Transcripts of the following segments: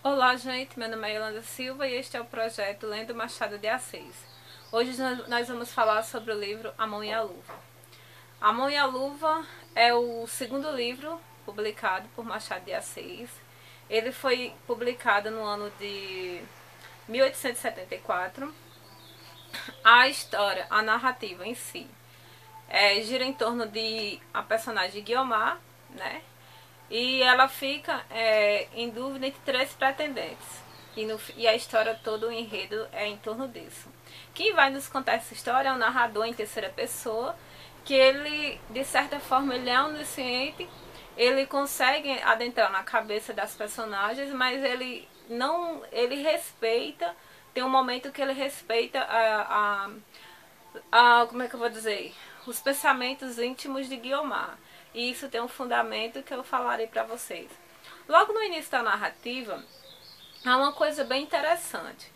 Olá, gente. Meu nome é Yolanda Silva e este é o projeto Lendo Machado de Assis. Hoje nós vamos falar sobre o livro A Mão e a Luva. A Mão e a Luva é o segundo livro publicado por Machado de Assis. Ele foi publicado no ano de 1874. A história, a narrativa em si, gira em torno de a personagem Guiomar, né? E ela fica em dúvida entre três pretendentes. E a história todo, o enredo é em torno disso. Quem vai nos contar essa história é o narrador em terceira pessoa, que ele, de certa forma, ele é onisciente, ele consegue adentrar na cabeça das personagens, mas ele respeita, tem um momento que ele respeita como é que eu vou dizer, os pensamentos íntimos de Guiomar. E isso tem um fundamento que eu falarei para vocês. Logo no início da narrativa, há uma coisa bem interessante.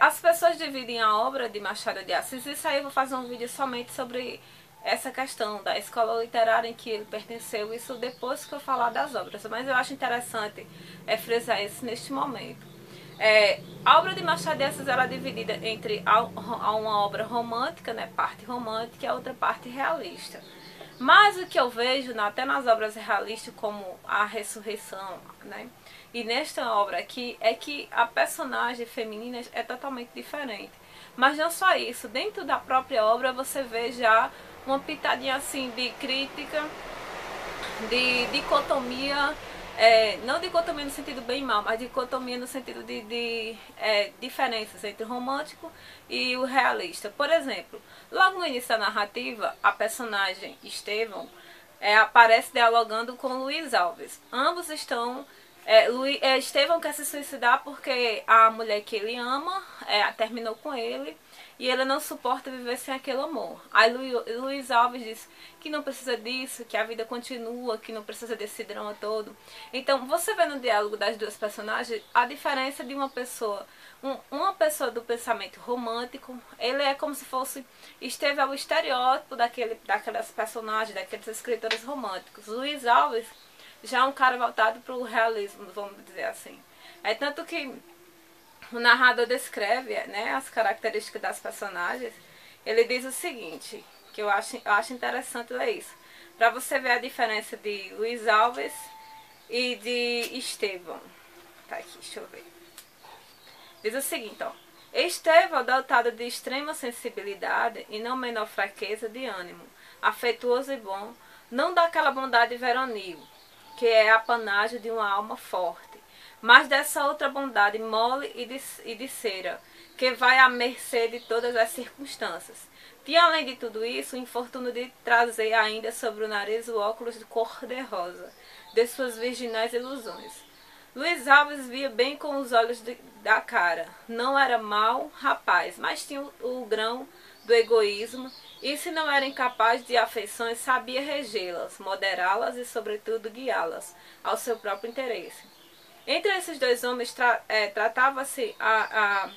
As pessoas dividem a obra de Machado de Assis, isso aí eu vou fazer um vídeo somente sobre essa questão da escola literária em que ele pertenceu, isso depois que eu falar das obras, mas eu acho interessante frisar isso neste momento. A obra de Machado de Assis ela é dividida entre uma obra romântica, né, parte romântica, e a outra parte realista. Mas o que eu vejo até nas obras realistas, como A Ressurreição, né, e nesta obra aqui, é que a personagem feminina é totalmente diferente. Mas não só isso, dentro da própria obra você vê já uma pitadinha assim de crítica, de dicotomia, não dicotomia no sentido bem e mal, mas dicotomia no sentido de diferenças entre o romântico e o realista. Por exemplo, logo no início da narrativa, a personagem Estevão aparece dialogando com Luiz Alves. Ambos estão... Estevão quer se suicidar porque a mulher que ele ama terminou com ele e ele não suporta viver sem aquele amor. Aí Luiz Alves diz que não precisa disso, que a vida continua, que não precisa desse drama todo. Então você vê no diálogo das duas personagens a diferença de uma pessoa do pensamento romântico. Ele é como se fosse Estevão, o estereótipo daquelas personagens, daqueles escritores românticos. Luiz Alves já é um cara voltado para o realismo, vamos dizer assim. É tanto que o narrador descreve, né, as características das personagens. Ele diz o seguinte, que eu acho interessante ler isso, para você ver a diferença de Luiz Alves e de Estevão. Tá aqui, deixa eu ver. Diz o seguinte, ó. Estevão, dotado de extrema sensibilidade e não menor fraqueza de ânimo, afetuoso e bom, não daquela bondade veronil, que é a apanágio de uma alma forte, mas dessa outra bondade mole e de cera, que vai à mercê de todas as circunstâncias. Tinha além de tudo isso o infortúnio de trazer ainda sobre o nariz o óculos de cor-de-rosa, de suas virginais ilusões. Luiz Alves via bem com os olhos da cara. Não era mau rapaz, mas tinha o grão do egoísmo, e se não era incapaz de afeições, sabia regê-las, moderá-las e, sobretudo, guiá-las ao seu próprio interesse. Entre esses dois homens tratava-se a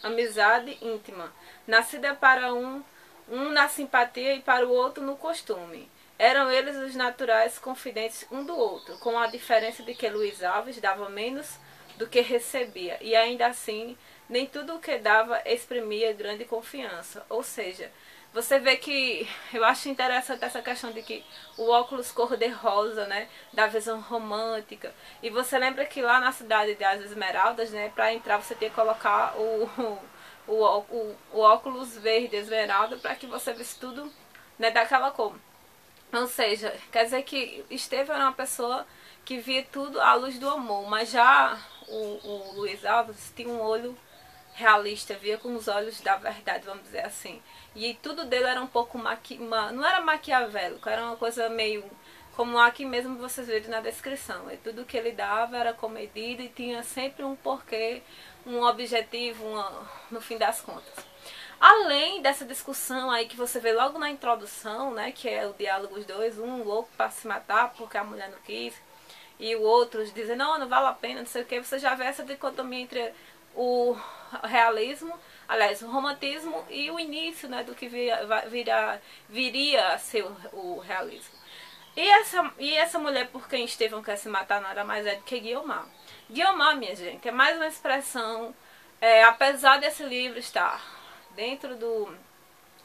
amizade íntima, nascida para um na simpatia e para o outro no costume. Eram eles os naturais confidentes um do outro, com a diferença de que Luiz Alves dava menos do que recebia, e ainda assim, nem tudo o que dava exprimia grande confiança. Ou seja, você vê que eu acho interessante essa questão de que o óculos cor-de-rosa, né, da visão romântica. E você lembra que lá na cidade das Esmeraldas, né, para entrar você tinha que colocar o óculos verde esmeralda para que você visse tudo, né, daquela cor. Ou seja, quer dizer que Estevão era uma pessoa que via tudo à luz do amor, mas já o Luiz Alves tinha um olho realista, via com os olhos da verdade, vamos dizer assim. E tudo dele era um pouco não era maquiavélico, era uma coisa meio como aqui mesmo vocês viram na descrição. E tudo que ele dava era comedido e tinha sempre um porquê, um objetivo, no fim das contas. Além dessa discussão aí que você vê logo na introdução, né, que é o diálogo dos dois, um louco para se matar porque a mulher não quis, e o outro dizendo, não vale a pena, não sei o que, você já vê essa dicotomia entre o realismo, aliás, o romantismo e o início, né, do que viria a ser o realismo. E essa mulher por quem Estevão quer se matar nada mais é do que Guiomar. Guiomar, minha gente, é mais uma expressão, apesar desse livro estar dentro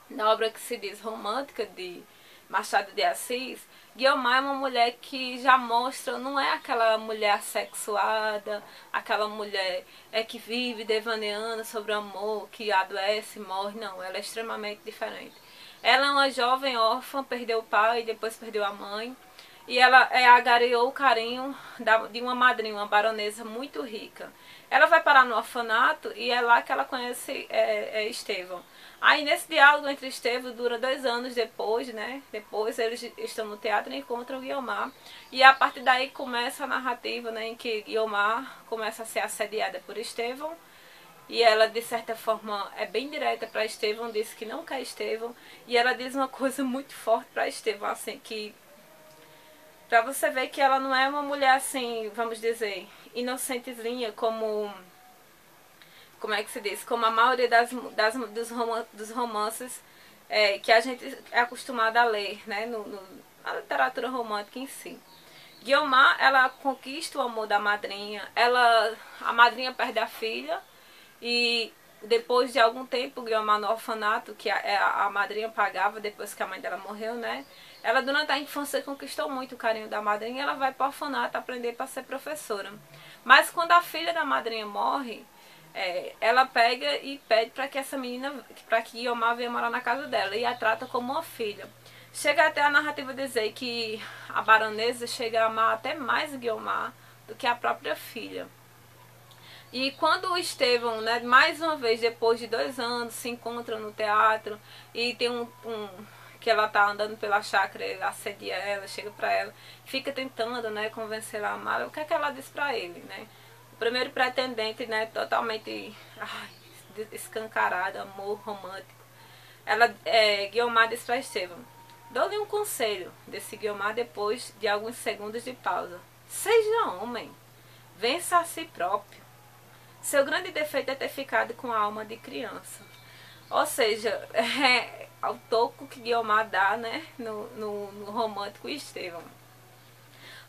da obra que se diz romântica de Machado de Assis, Guiomar é uma mulher que já mostra, não é aquela mulher assexuada, aquela mulher que vive devaneando sobre o amor, que adoece, morre, não, ela é extremamente diferente. Ela é uma jovem órfã, perdeu o pai, depois perdeu a mãe, e ela agariou o carinho de uma madrinha, uma baronesa muito rica. Ela vai parar no orfanato e é lá que ela conhece Estevão. Aí nesse diálogo entre Estevão dura 2 anos depois, né? Depois eles estão no teatro e encontram Guiomar. E a partir daí começa a narrativa, né, em que Guiomar começa a ser assediada por Estevão. E ela, de certa forma, é bem direta para Estevão, diz que não quer Estevão. E ela diz uma coisa muito forte para Estevão, assim, que... Pra você ver que ela não é uma mulher assim, vamos dizer, inocentezinha, como é que se diz? Como a maioria dos romances que a gente é acostumado a ler, né? Na literatura romântica em si. Guiomar, ela conquista o amor da madrinha, a madrinha perde a filha e depois de algum tempo, Guiomar no orfanato, que a madrinha pagava depois que a mãe dela morreu, né? Ela durante a infância conquistou muito o carinho da madrinha e ela vai para o orfanato aprender para ser professora. Mas quando a filha da madrinha morre, ela pega e pede para que essa menina, para que Guiomar venha morar na casa dela e a trata como uma filha. Chega até a narrativa dizer que a baronesa chega a amar até mais Guiomar do que a própria filha. E quando o Estevão, né, mais uma vez, depois de 2 anos, se encontra no teatro e tem que ela tá andando pela chácara, ele assedia ela, chega pra ela, fica tentando, né, convencer ela a amar, o que é que ela diz pra ele, né? O primeiro pretendente, né, totalmente escancarado, amor romântico. Guiomar diz pra Estevão: dou-lhe um conselho, disse Guiomar depois de alguns segundos de pausa. Seja homem, vença a si próprio. Seu grande defeito é ter ficado com a alma de criança. Ou seja, ao toco que Guiomar dá, né, no romântico Estevão.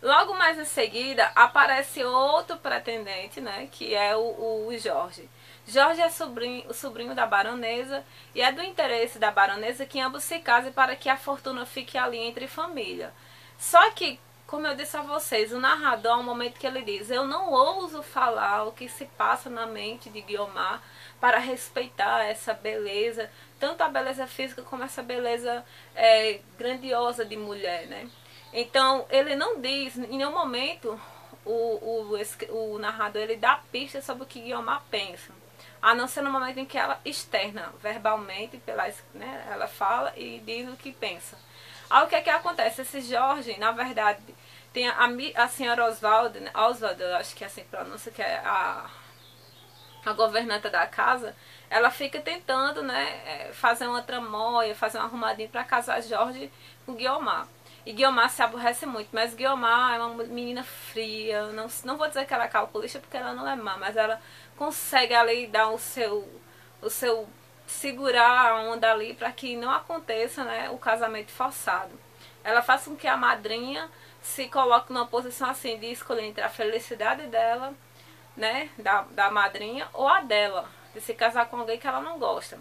Logo mais em seguida, aparece outro pretendente, né, que é o Jorge. Jorge é o sobrinho da baronesa e é do interesse da baronesa que ambos se casem para que a fortuna fique ali entre família. Só que, como eu disse a vocês, o narrador, há um momento que ele diz: eu não ouso falar o que se passa na mente de Guiomar para respeitar essa beleza, tanto a beleza física como essa beleza grandiosa de mulher, né? Então, ele não diz, em nenhum momento, o narrador ele dá pistas sobre o que Guiomar pensa. A não ser no momento em que ela externa verbalmente, né, ela fala e diz o que pensa. Aí o que é que acontece? Esse Jorge, na verdade, tem a senhora Oswald, né? Oswald, eu acho que é assim que pronuncia, que é a governanta da casa. Ela fica tentando, né, fazer uma tramóia, fazer um arrumadinho para casar Jorge com Guiomar. E Guiomar se aborrece muito, mas Guiomar é uma menina fria, não vou dizer que ela é calculista porque ela não é má, mas ela consegue ali dar o seu segurar a onda ali para que não aconteça, né, o casamento forçado. Ela faz com que a madrinha se coloque numa posição assim de escolher entre a felicidade dela, né, da madrinha, ou a dela, de se casar com alguém que ela não gosta.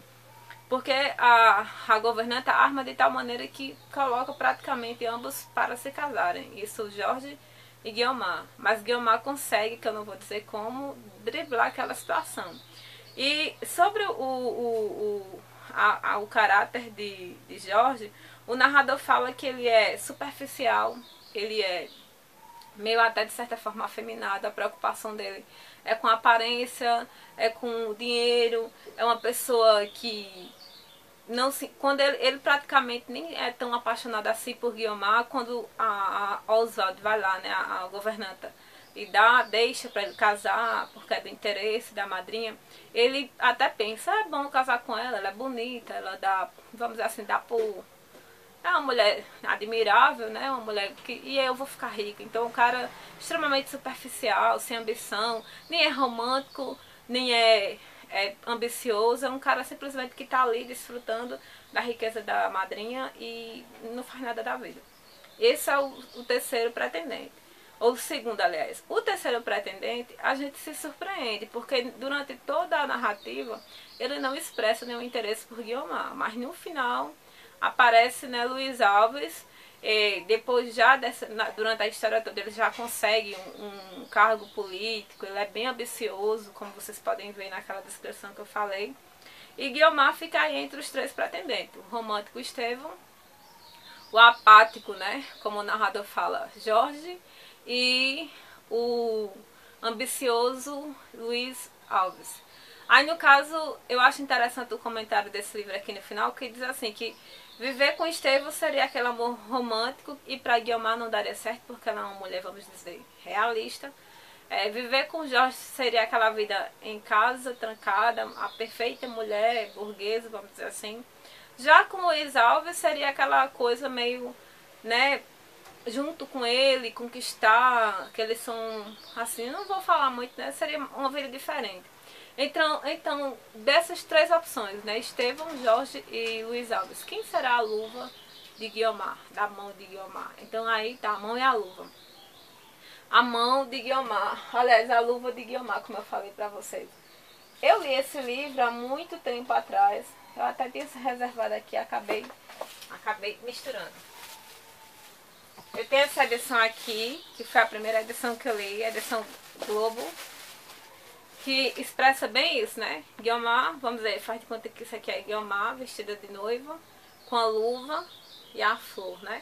Porque a governanta arma de tal maneira que coloca praticamente ambos para se casarem. Isso, Jorge e Guiomar. Mas Guiomar consegue, que eu não vou dizer como, driblar aquela situação. E sobre o caráter de Jorge, o narrador fala que ele é superficial, ele é meio até de certa forma afeminado, a preocupação dele é com a aparência, é com o dinheiro, é uma pessoa que não se, quando ele praticamente nem é tão apaixonado assim por Guiomar, quando a Oswald vai lá, né, a governanta, e deixa para ele casar, porque é do interesse da madrinha, ele até pensa: é bom casar com ela é bonita, ela dá, vamos dizer assim, é uma mulher admirável, né? Uma mulher e eu vou ficar rica. Então, um cara extremamente superficial, sem ambição, nem é romântico, nem é ambicioso. É um cara simplesmente que está ali desfrutando da riqueza da madrinha e não faz nada da vida. Esse é o terceiro pretendente. Ou o segundo, aliás. O terceiro pretendente, a gente se surpreende, porque durante toda a narrativa, ele não expressa nenhum interesse por Guiomar. Mas no final, aparece, né, Luiz Alves, depois já durante a história toda, ele já consegue um cargo político, ele é bem ambicioso, como vocês podem ver naquela descrição que eu falei. E Guiomar fica aí entre os três pretendentes. O romântico Estevão, o apático, né, como o narrador fala, Jorge, e o ambicioso Luiz Alves. Aí no caso, eu acho interessante o comentário desse livro aqui no final, que diz assim, que viver com Estevão seria aquele amor romântico e para Guiomar não daria certo, porque ela é uma mulher, vamos dizer, realista. Viver com Jorge seria aquela vida em casa, trancada, a perfeita mulher burguesa, vamos dizer assim. Já com Luiz Alves seria aquela coisa meio, né, junto com ele, conquistar, que eles são, assim, não vou falar muito, né, seria uma vida diferente. Então, dessas três opções, né, Estevão, Jorge e Luiz Alves, quem será a luva de Guiomar, da mão de Guiomar? Então aí tá, a mão e a luva. A mão de Guiomar, aliás, a luva de Guiomar, como eu falei pra vocês. Eu li esse livro há muito tempo atrás, eu até tinha se reservado aqui, acabei misturando. Eu tenho essa edição aqui, que foi a primeira edição que eu li, a edição Globo, que expressa bem isso, né? Guiomar, vamos dizer, faz de conta que isso aqui é Guiomar, vestida de noiva, com a luva e a flor, né?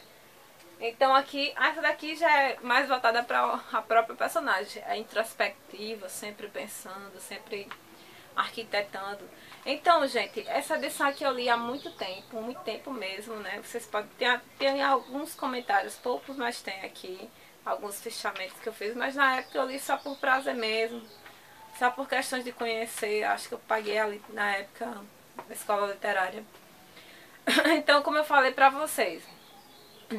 Então aqui, essa daqui já é mais voltada para a própria personagem, é introspectiva, sempre pensando, sempre arquitetando. Então, gente, essa edição aqui eu li há muito tempo mesmo, né? Vocês podem ter alguns comentários, poucos, mas tem aqui alguns fichamentos que eu fiz, mas na época eu li só por prazer mesmo, só por questões de conhecer. Acho que eu paguei ali na época da escola literária. Então, como eu falei pra vocês,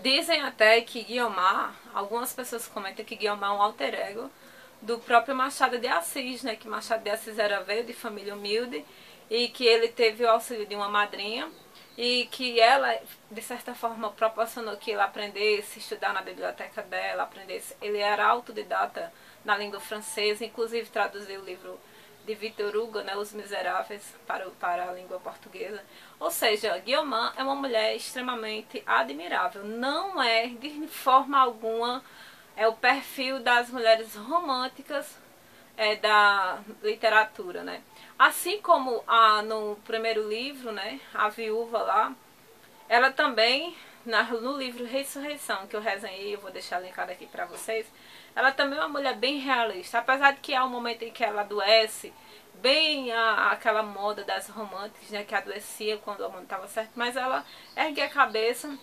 dizem até que Guiomar, algumas pessoas comentam que Guiomar é um alter ego do próprio Machado de Assis, né? Que Machado de Assis veio de família humilde e que ele teve o auxílio de uma madrinha e que ela, de certa forma, proporcionou que ele aprendesse, estudar na biblioteca dela, aprendesse. Ele era autodidata na língua francesa, inclusive traduziu o livro de Victor Hugo, né, Os Miseráveis, para a língua portuguesa. Ou seja, Guiomar é uma mulher extremamente admirável. Não é, de forma alguma, o perfil das mulheres românticas da literatura, né? Assim como no primeiro livro, né, a viúva lá, ela também, no livro Ressurreição, que eu resenhei, eu vou deixar linkado aqui para vocês, ela também é uma mulher bem realista, apesar de que há um momento em que ela adoece, bem aquela moda das românticas, né, que adoecia quando o amor não estava certo, mas ela ergue a cabeça,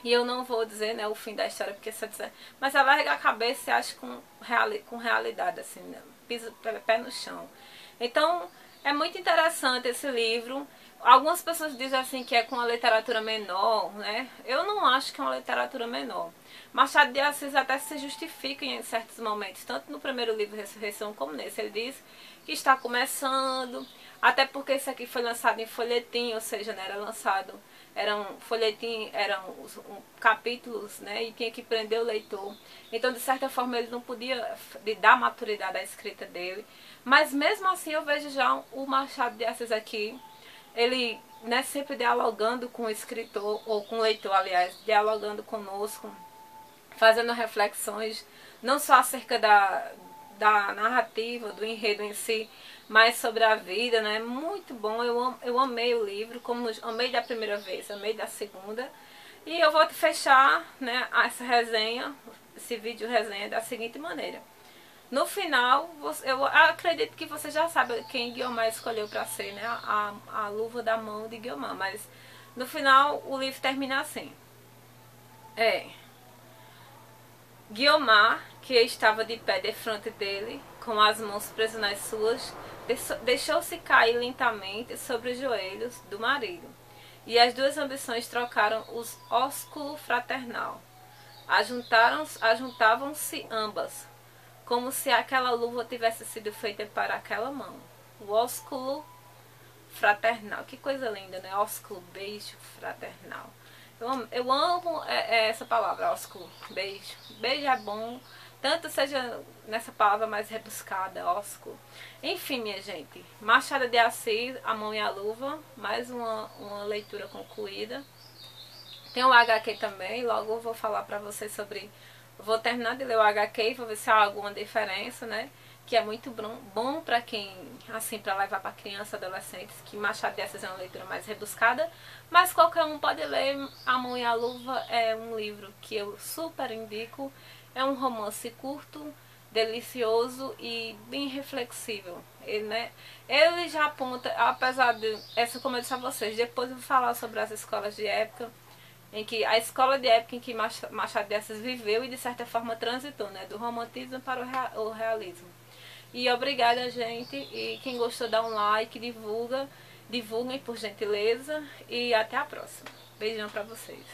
e eu não vou dizer, né, o fim da história, porque se eu dizer, mas ela ergue a cabeça e acha com realidade, assim, né, piso, pé no chão. Então, é muito interessante esse livro. Algumas pessoas dizem assim que é com uma literatura menor, né? Eu não acho que é uma literatura menor. Machado de Assis até se justifica em certos momentos, tanto no primeiro livro Ressurreição como nesse. Ele diz que está começando, até porque isso aqui foi lançado em folhetim, ou seja, né, eram capítulos, né, e tinha que prender o leitor. Então, de certa forma, ele não podia dar maturidade à escrita dele. Mas mesmo assim eu vejo já o Machado de Assis aqui, ele, né, sempre dialogando com o escritor, ou com o leitor, aliás, dialogando conosco, fazendo reflexões, não só acerca da narrativa, do enredo em si, mas sobre a vida, né? Muito bom, eu amei o livro, como amei da primeira vez, amei da segunda. E eu vou fechar, né, essa resenha, esse vídeo resenha da seguinte maneira. No final, eu acredito que você já sabe quem Guiomar escolheu para ser, né, a luva da mão de Guiomar, mas no final o livro termina assim. Guiomar, que estava de pé defronte dele, com as mãos presas nas suas, deixou-se cair lentamente sobre os joelhos do marido, e as duas ambições trocaram os ósculo fraternal. Ajuntavam-se ambas, como se aquela luva tivesse sido feita para aquela mão. O ósculo fraternal, que coisa linda, né? Ósculo, beijo fraternal. Eu amo essa palavra, ósculo, beijo. Beijo é bom, tanto seja nessa palavra mais rebuscada, ósculo. Enfim, minha gente, Machado de Assis, A Mão e a Luva, mais uma leitura concluída. Tem o HQ também, logo eu vou falar pra vocês sobre... Vou terminar de ler o HQ e vou ver se há alguma diferença, né? Que é muito bom pra quem, assim, pra levar pra criança, adolescentes, que Machado de Assis é uma leitura mais rebuscada, mas qualquer um pode ler. A Mão e a Luva é um livro que eu super indico, é um romance curto, delicioso e bem reflexível. Ele já aponta, apesar de, essa como eu disse a vocês, depois eu vou falar sobre as escolas de época, em que a escola de época em que Machado de Assis viveu e de certa forma transitou, né, do romantismo para o realismo. E obrigada, gente, e quem gostou dá um like, divulguem por gentileza, e até a próxima. Beijão pra vocês.